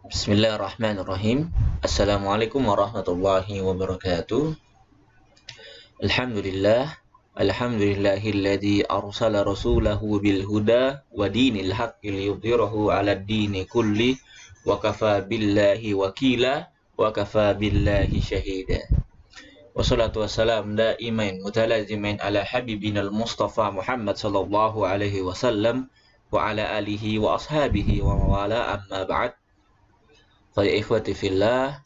Bismillahirrahmanirrahim. Assalamualaikum warahmatullahi wabarakatuh. Alhamdulillah. Alhamdulillahilladzi arsala rasulahu bil huda wa dinil haqqi liyudhhirahu 'alad dini kulli wa kafa billahi wakila wa kafa billahi syahida. Wassalatu wassalam daimain mutalazimain ala habibinal Mustafa Muhammad sallallahu alaihi wasallam wa ala alihi wa ashabihi wa mawala amma ba'd. Fa ya ikhwati fillah,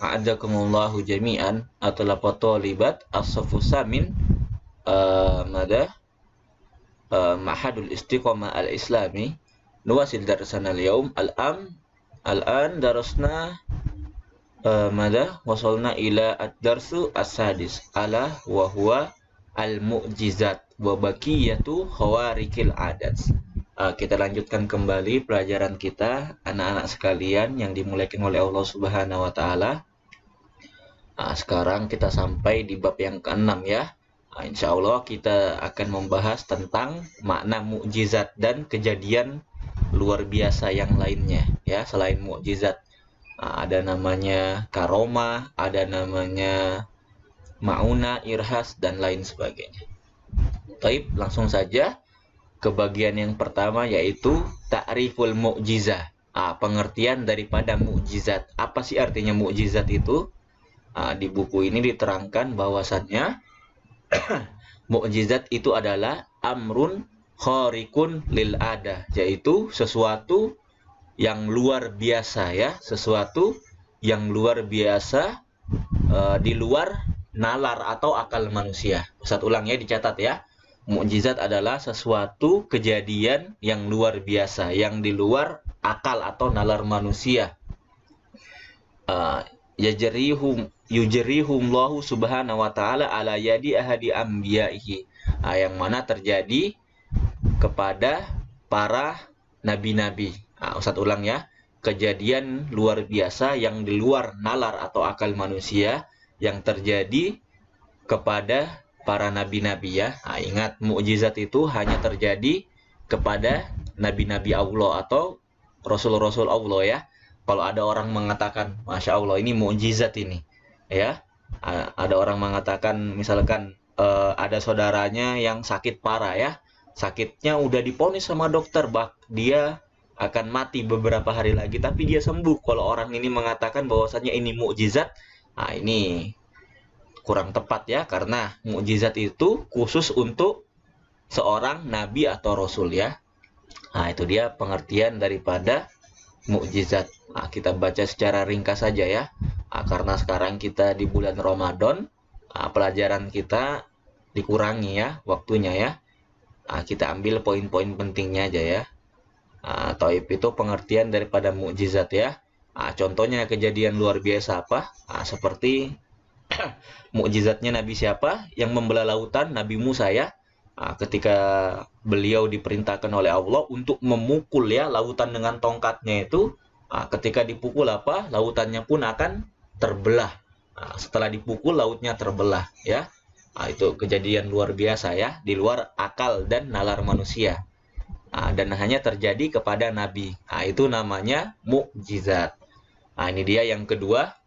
a'adakumullahu jami'an atau talibat as-saffu samin mada Ma'hadul Istiqamah Al-Islami nuwasil darasana al-yawm al-an darasna mada wasalna ila ad-darsu as-sadis ala wa huwa al-mu'jizat wa baqiyatu khawarikil adat. Kita lanjutkan kembali pelajaran kita, anak-anak sekalian yang dimuliakan oleh Allah Subhanahu wa taala. Sekarang kita sampai di bab yang ke-6 ya. Insya Allah kita akan membahas tentang makna mukjizat dan kejadian luar biasa yang lainnya ya, selain mukjizat. Ada namanya karomah, ada namanya mauna, irhas dan lain sebagainya. Baik, langsung saja ke bagian yang pertama, yaitu ta'riful mu'jizah. Pengertian daripada mukjizat. Apa sih artinya mukjizat itu? Di buku ini diterangkan bahwasannya mukjizat itu adalah amrun khariqun lil adah, yaitu sesuatu yang luar biasa ya, sesuatu yang luar biasa di luar nalar atau akal manusia. Ustaz ulang ya, dicatat ya. Mukjizat adalah sesuatu kejadian yang luar biasa, yang di luar akal atau nalar manusia. Yujrihumullahu subhanahu wa ta'ala ala yadi ahadi anbiya'ihi. Yang mana terjadi kepada para nabi-nabi. Ustaz ulang ya. Kejadian luar biasa yang di luar nalar atau akal manusia yang terjadi kepada para nabi-nabi ya. Ingat, mukjizat itu hanya terjadi kepada nabi-nabi Allah atau rasul-rasul Allah ya. Kalau ada orang mengatakan, Masya Allah ini mukjizat ini ya. Ada orang mengatakan misalkan ada saudaranya yang sakit parah ya. Sakitnya udah diponis sama dokter, dia akan mati beberapa hari lagi, tapi dia sembuh. Kalau orang ini mengatakan bahwasannya ini mukjizat, ini kurang tepat ya, karena mukjizat itu khusus untuk seorang nabi atau rasul ya. Itu dia pengertian daripada mukjizat. Kita baca secara ringkas saja ya. Karena sekarang kita di bulan Ramadan, pelajaran kita dikurangi ya waktunya ya. Kita ambil poin-poin pentingnya aja ya. Taib itu pengertian daripada mukjizat ya. Contohnya kejadian luar biasa apa? Seperti mukjizatnya Nabi siapa? Yang membelah lautan, Nabi Musa ya. Ketika beliau diperintahkan oleh Allah untuk memukul ya lautan dengan tongkatnya itu, ketika dipukul apa? Lautannya pun akan terbelah. Setelah dipukul lautnya terbelah ya. Itu kejadian luar biasa ya, di luar akal dan nalar manusia. Dan hanya terjadi kepada Nabi. Itu namanya mukjizat. Ini dia yang kedua.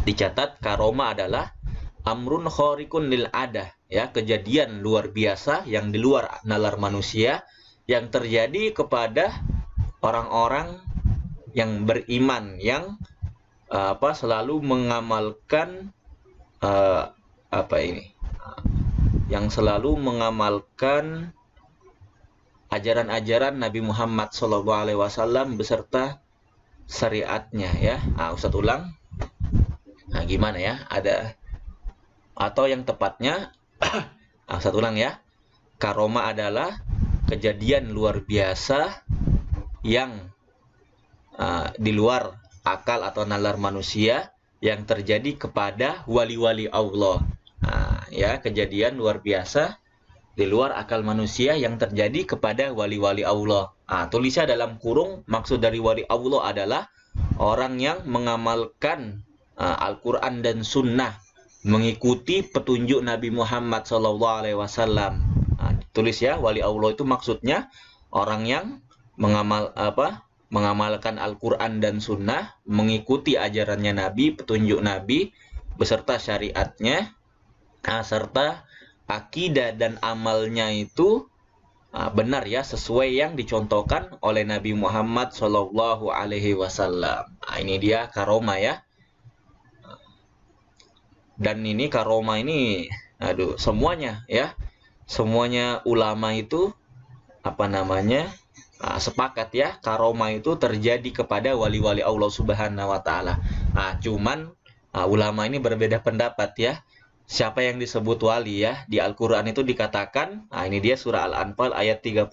Dicatat, karoma adalah amrun khariqun lil adah ya, kejadian luar biasa yang di luar nalar manusia yang terjadi kepada orang-orang yang beriman, yang selalu mengamalkan yang selalu mengamalkan ajaran-ajaran Nabi Muhammad SAW beserta syariatnya ya. Ustaz ulang. Gimana ya? Ada atau yang tepatnya Ustaz ulang ya. Karoma adalah kejadian luar biasa yang di luar akal atau nalar manusia yang terjadi kepada wali-wali Allah. Ya, kejadian luar biasa di luar akal manusia yang terjadi kepada wali-wali Allah. Tulisnya dalam kurung, maksud dari wali Allah adalah orang yang mengamalkan Al-Quran dan Sunnah, mengikuti petunjuk Nabi Muhammad SAW. Tulis ya, wali Allah itu maksudnya orang yang mengamalkan Al-Quran dan Sunnah, mengikuti ajarannya Nabi, petunjuk Nabi, beserta syariatnya, serta akidah dan amalnya itu benar ya, sesuai yang dicontohkan oleh Nabi Muhammad Shallallahu Alaihi Wasallam. Ini dia karomah ya. Dan ini karomah ini, semuanya ya, semuanya ulama itu sepakat ya, karomah itu terjadi kepada wali-wali Allah Subhanahu Wa Taala. Cuman ulama ini berbeda pendapat ya. Siapa yang disebut wali ya? Di Al-Quran itu dikatakan, ini dia surah Al-Anfal ayat 34,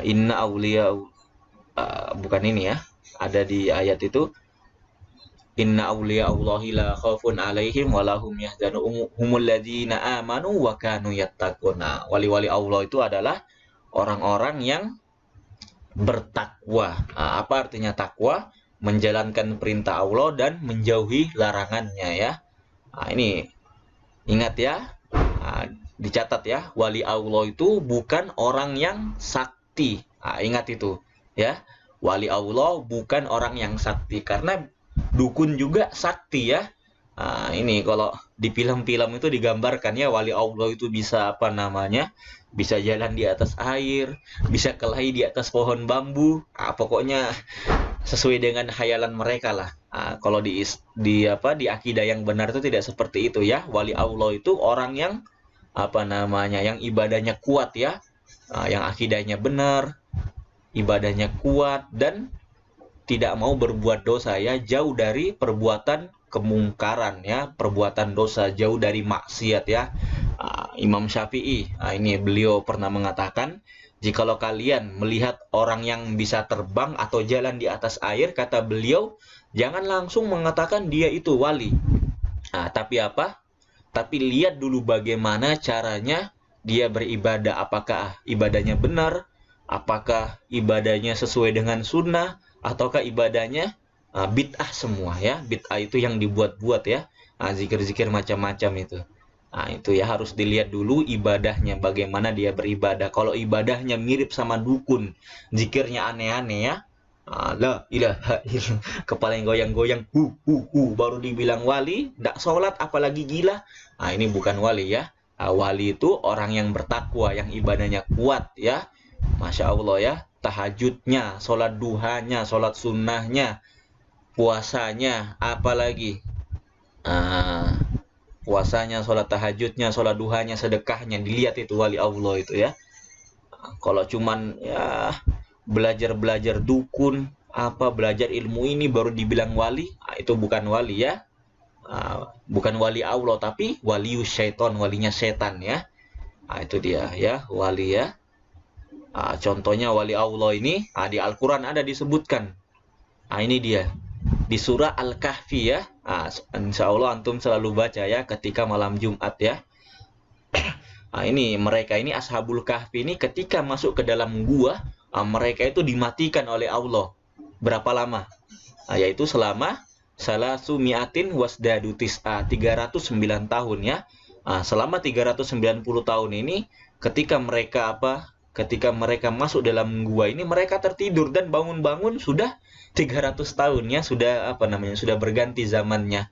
Inna awliya, bukan ini ya, ada di ayat itu, Inna awliya Allahi la khawfun alaihim walahum yahzanun humul ladzina amanu wa kanu yattaquna. Wali-wali Allah itu adalah orang-orang yang bertakwa. Apa artinya takwa? Menjalankan perintah Allah dan menjauhi larangannya ya. Ini ingat ya, dicatat ya, wali Allah itu bukan orang yang sakti. Ingat itu ya, wali Allah bukan orang yang sakti, karena dukun juga sakti ya. Ini kalau di film-film itu digambarkan ya, wali Allah itu bisa bisa jalan di atas air, bisa kelahi di atas pohon bambu. Pokoknya sesuai dengan khayalan mereka lah. Kalau di akidah yang benar itu tidak seperti itu ya. Wali Allah itu orang yang yang ibadahnya kuat ya, yang akidahnya benar, ibadahnya kuat dan tidak mau berbuat dosa ya, jauh dari perbuatan kemungkaran ya, perbuatan dosa, jauh dari maksiat ya. Imam Syafi'i, ini beliau pernah mengatakan, jikalau kalian melihat orang yang bisa terbang atau jalan di atas air, kata beliau, jangan langsung mengatakan dia itu wali. Tapi apa? Tapi lihat dulu bagaimana caranya dia beribadah. Apakah ibadahnya benar? Apakah ibadahnya sesuai dengan sunnah? Ataukah ibadahnya bid'ah semua ya? Bid'ah itu yang dibuat-buat ya. Zikir-zikir macam-macam itu. Itu ya, harus dilihat dulu ibadahnya, bagaimana dia beribadah. Kalau ibadahnya mirip sama dukun, zikirnya aneh-aneh ya, la ilaha illallah, kepala yang goyang-goyang, baru dibilang wali, tidak sholat apalagi gila. Ini bukan wali ya. Wali itu orang yang bertakwa, yang ibadahnya kuat ya. Masya Allah ya, tahajudnya, sholat duhanya, sholat sunnahnya, puasanya, apalagi puasanya, sholat tahajudnya, sholat duhanya, sedekahnya, dilihat itu wali Allah itu ya. Kalau cuman ya belajar dukun, belajar ilmu ini baru dibilang wali, itu bukan wali ya. Bukan wali Allah, tapi walius syaiton, walinya setan ya. Itu dia ya, wali ya. Contohnya wali Allah ini, di Al-Quran ada disebutkan. Ini dia, di surah Al-Kahfi ya. Insya Allah antum selalu baca ya ketika malam Jumat ya. Ini mereka ini Ashabul Kahfi ini ketika masuk ke dalam gua, mereka itu dimatikan oleh Allah. Berapa lama? Yaitu selama salasu mi'atin wasdadu tis'a, 309 tahun ya. Selama 390 tahun ini ketika mereka masuk dalam gua ini, mereka tertidur dan bangun-bangun sudah 300 tahun ya, sudah berganti zamannya.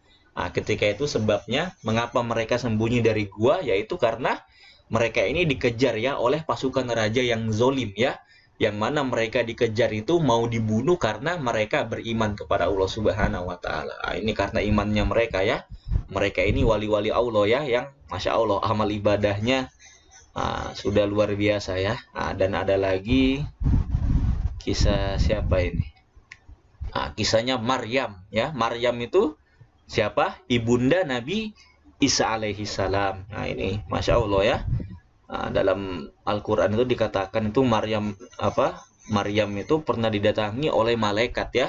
Ketika itu sebabnya mengapa mereka sembunyi dari gua, yaitu karena mereka ini dikejar ya oleh pasukan raja yang zolim ya, yang mana mereka dikejar itu mau dibunuh karena mereka beriman kepada Allah Subhanahu Wa Taala. Ini karena imannya mereka ya. Mereka ini wali-wali Allah ya, yang Masya Allah amal ibadahnya sudah luar biasa ya. Dan ada lagi kisah siapa ini? Kisahnya Maryam ya. Maryam itu siapa? Ibunda Nabi Isa alaihi salam. Ini Masya Allah ya. Dalam Al-Quran itu dikatakan itu Maryam itu pernah didatangi oleh malaikat ya.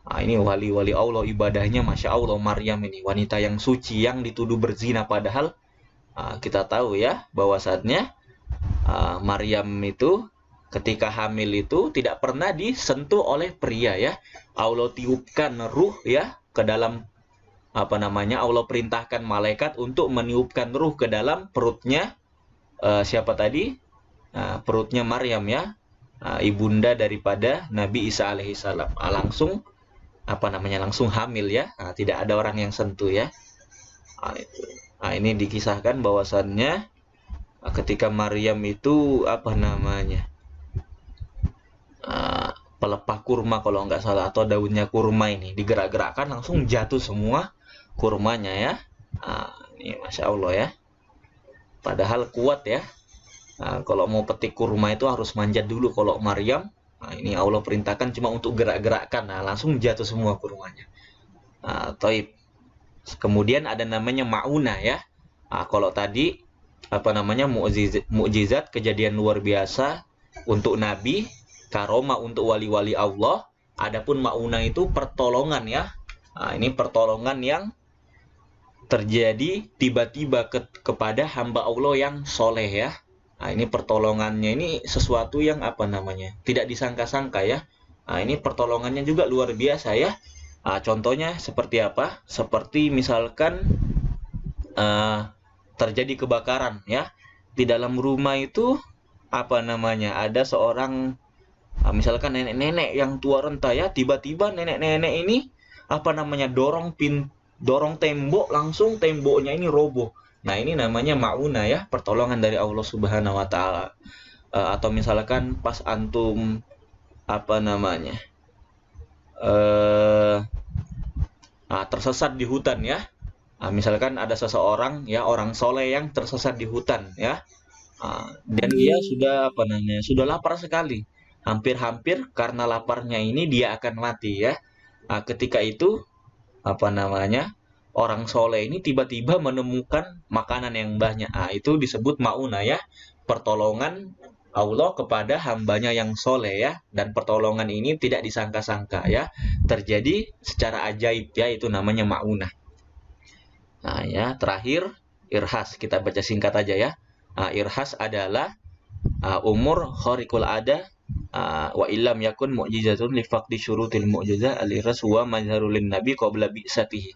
Ini wali-wali Allah, ibadahnya Masya Allah. Maryam ini wanita yang suci yang dituduh berzina, padahal kita tahu ya bahwasannya Maryam itu ketika hamil itu tidak pernah disentuh oleh pria ya. Allah tiupkan ruh ya ke dalam Allah perintahkan malaikat untuk meniupkan ruh ke dalam perutnya siapa tadi? Perutnya Maryam ya. ibunda daripada Nabi Isa alaihissalam. Langsung langsung hamil ya. Tidak ada orang yang sentuh ya. Itu. Ini dikisahkan bahwasannya ketika Maryam itu pelepah kurma kalau nggak salah, atau daunnya kurma ini digerak-gerakkan, langsung jatuh semua kurmanya ya. Ini Masya Allah ya. Padahal kuat ya. Kalau mau petik kurma itu harus manjat dulu. Kalau Maryam, ini Allah perintahkan cuma untuk gerak-gerakkan, langsung jatuh semua kurmanya. Taib. Kemudian ada namanya ma'unah ya. Kalau tadi mukjizat, kejadian luar biasa untuk Nabi, karomah untuk wali-wali Allah. Adapun ma'unah itu pertolongan ya. Ini pertolongan yang terjadi tiba-tiba kepada hamba Allah yang soleh ya. Ini pertolongannya ini sesuatu yang tidak disangka-sangka ya. Ini pertolongannya juga luar biasa ya. Contohnya seperti apa? Seperti misalkan terjadi kebakaran ya. Di dalam rumah itu ada seorang misalkan nenek-nenek yang tua renta ya, tiba-tiba nenek-nenek ini dorong tembok, langsung temboknya ini roboh. Nah, ini namanya ma'unah ya, pertolongan dari Allah Subhanahu wa taala. Atau misalkan pas antum tersesat di hutan ya. Misalkan ada seseorang ya, orang soleh yang tersesat di hutan ya. Dan dia sudah lapar sekali. Hampir-hampir karena laparnya ini dia akan mati ya. Ketika itu orang soleh ini tiba-tiba menemukan makanan yang banyak. Itu disebut ma'unah ya, pertolongan Allah kepada hambanya yang soleh ya. Dan pertolongan ini tidak disangka-sangka ya, terjadi secara ajaib ya, itu namanya ma'unah. Ya, terakhir irhas, kita baca singkat aja ya. Irhas adalah umur khariqul ada wa illam yakun mu'jizatun li faqdi syurutil mu'jizah al-irhas huwa mazharul nabi qabla bi'satihi.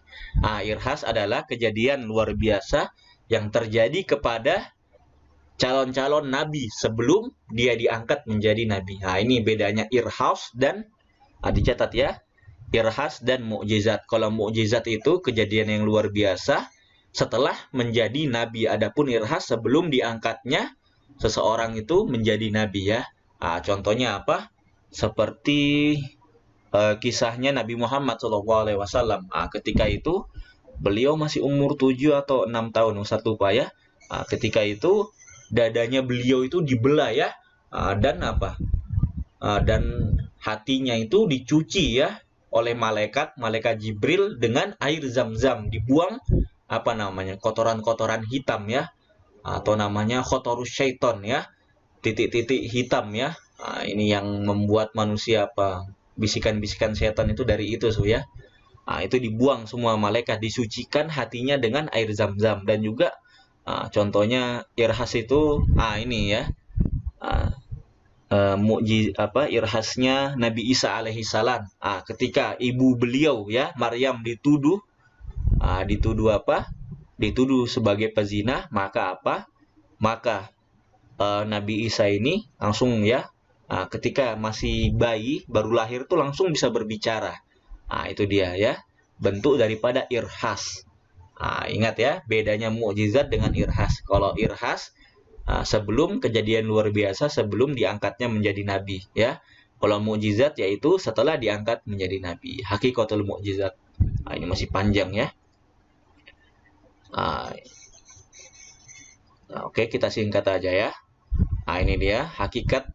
Irhas adalah kejadian luar biasa yang terjadi kepada calon-calon nabi sebelum dia diangkat menjadi nabi. Ini bedanya irhas dan dicatat ya. Irhas dan mukjizat. Kalau mukjizat itu kejadian yang luar biasa setelah menjadi nabi. Adapun irhas sebelum diangkatnya seseorang itu menjadi nabi ya. Contohnya apa? Seperti kisahnya Nabi Muhammad SAW. Ketika itu beliau masih umur 7 atau 6 tahun, Ustaz lupa ya. Ketika itu dadanya beliau itu dibelah ya. Dan hatinya itu dicuci ya oleh malaikat Jibril dengan air zam-zam, dibuang kotoran-kotoran hitam ya, atau namanya khotorus syaiton ya, titik-titik hitam ya. Ini yang membuat manusia bisikan-bisikan setan itu dari itu ya. Itu dibuang semua malaikat, disucikan hatinya dengan air zam-zam. Dan juga contohnya irhas itu ini ya, irhasnya Nabi Isa alaihissalam. Ketika ibu beliau ya, Maryam dituduh sebagai pezina, maka Nabi Isa ini langsung ya, ketika masih bayi baru lahir tuh langsung bisa berbicara. Itu dia ya, bentuk daripada irhas. Ingat ya, bedanya mukjizat dengan irhas. Kalau irhas sebelum kejadian luar biasa, sebelum diangkatnya menjadi nabi ya. Kalau mukjizat yaitu setelah diangkat menjadi nabi. Hakikatul mukjizat. Ini masih panjang ya. Oke, kita singkat aja ya. Ini dia hakikat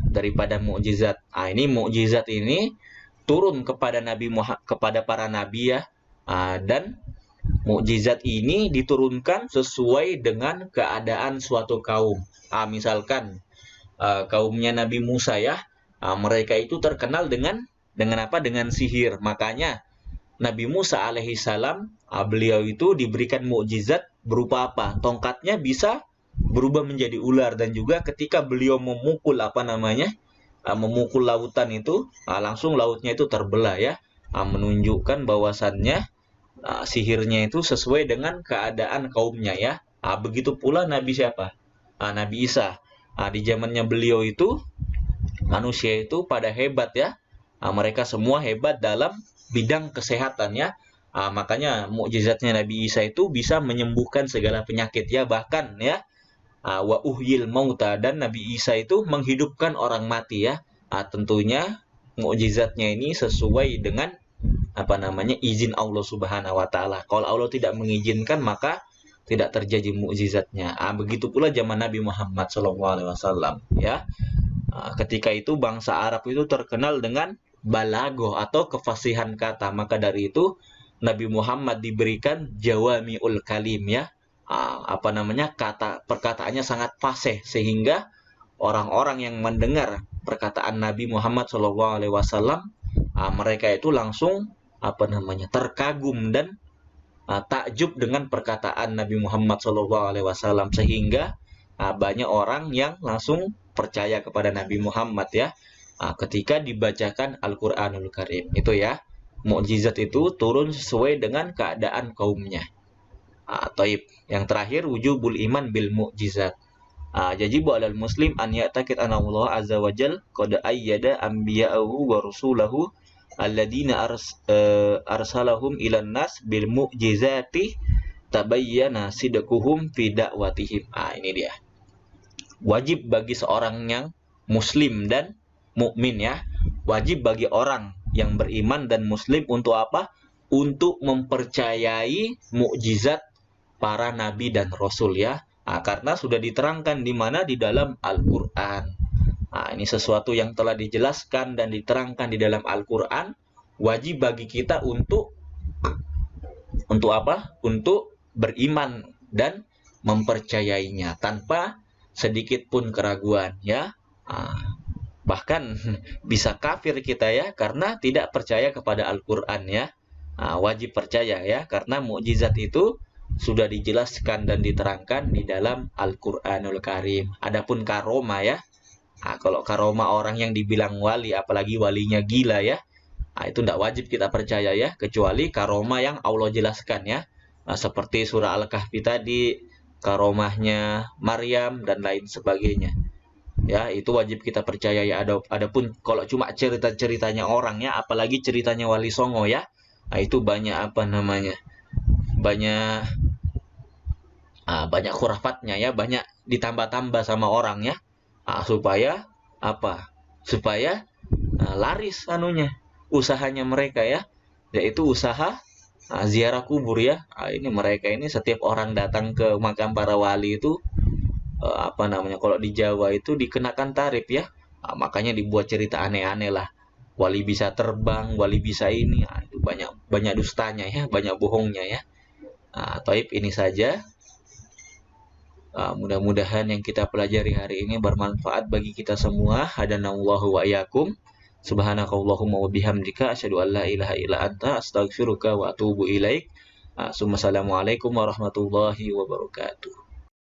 daripada mukjizat. Ini mukjizat ini turun kepada kepada para nabi ya. Dan mukjizat ini diturunkan sesuai dengan keadaan suatu kaum. Misalkan kaumnya Nabi Musa ya, mereka itu terkenal dengan sihir. Makanya Nabi Musa alaihissalam, beliau itu diberikan mukjizat berupa apa? Tongkatnya bisa berubah menjadi ular, dan juga ketika beliau memukul memukul lautan itu, langsung lautnya itu terbelah ya, menunjukkan bahwasannya sihirnya itu sesuai dengan keadaan kaumnya ya. Begitu pula Nabi siapa? Nabi Isa. Di zamannya beliau itu manusia itu pada hebat ya. Mereka semua hebat dalam bidang kesehatan ya. Makanya mukjizatnya Nabi Isa itu bisa menyembuhkan segala penyakit ya, bahkan ya, wa uhyil mauta, dan Nabi Isa itu menghidupkan orang mati ya. Tentunya mukjizatnya ini sesuai dengan izin Allah Subhanahu wa taala. Kalau Allah tidak mengizinkan maka tidak terjadi mukjizatnya. Begitu pula zaman Nabi Muhammad SAW ya. Ketika itu bangsa Arab itu terkenal dengan balagoh atau kefasihan kata. Maka dari itu Nabi Muhammad diberikan jawami'ul kalim ya. Perkataannya sangat fasih sehingga orang-orang yang mendengar perkataan Nabi Muhammad SAW, mereka itu langsung terkagum dan takjub dengan perkataan Nabi Muhammad SAW, sehingga banyak orang yang langsung percaya kepada Nabi Muhammad ya, ketika dibacakan Al-Qur'anul Karim itu ya. Mukjizat itu turun sesuai dengan keadaan kaumnya. Taib. Yang terakhir, wujubul iman bil mukjizat. Yajibu 'alal muslim an ya'taqid anna Allah azza wa jal qad ayyada anbiya'ahu wa rusulahu alladziina arsalahum ilan nas bil mu'jizati tabayyana sidquhum fi da'watihim. Ini dia. Wajib bagi seorang yang muslim dan mukmin ya. Wajib bagi orang yang beriman dan muslim untuk apa? Untuk mempercayai mukjizat para nabi dan rasul ya. Karena sudah diterangkan di mana? Di dalam Al-Qur'an. Ini sesuatu yang telah dijelaskan dan diterangkan di dalam Al-Qur'an. Wajib bagi kita untuk apa? Untuk beriman dan mempercayainya tanpa sedikit pun keraguan ya. Bahkan bisa kafir kita ya karena tidak percaya kepada Al-Qur'an ya. Wajib percaya ya, karena mukjizat itu sudah dijelaskan dan diterangkan di dalam Al-Qur'anul Karim. Adapun karoma ya, kalau karoma orang yang dibilang wali, apalagi walinya gila ya, itu tidak wajib kita percaya ya, kecuali karoma yang Allah jelaskan ya. Seperti surah Al-Kahfi tadi, karomahnya Maryam dan lain sebagainya. Ya, itu wajib kita percaya ya. Adapun kalau cuma cerita-ceritanya orang ya, apalagi ceritanya Wali Songo ya, itu banyak banyak khurafatnya ya, banyak ditambah-tambah sama orang ya, supaya laris usahanya mereka ya, yaitu usaha ziarah kubur ya. Ini mereka ini setiap orang datang ke makam para wali itu kalau di Jawa itu dikenakan tarif ya. Makanya dibuat cerita aneh-aneh lah. Wali bisa terbang, wali bisa ini. Itu banyak dustanya ya, banyak bohongnya ya. Taib, ini saja. Mudah-mudahan yang kita pelajari hari ini bermanfaat bagi kita semua. Hadanallahu wa iyyakum. Subhanakallahumma wa bihamdika asyhadu an la ilaha illa anta astaghfiruka wa atubu ilaik. Assalamualaikum warahmatullahi wabarakatuh.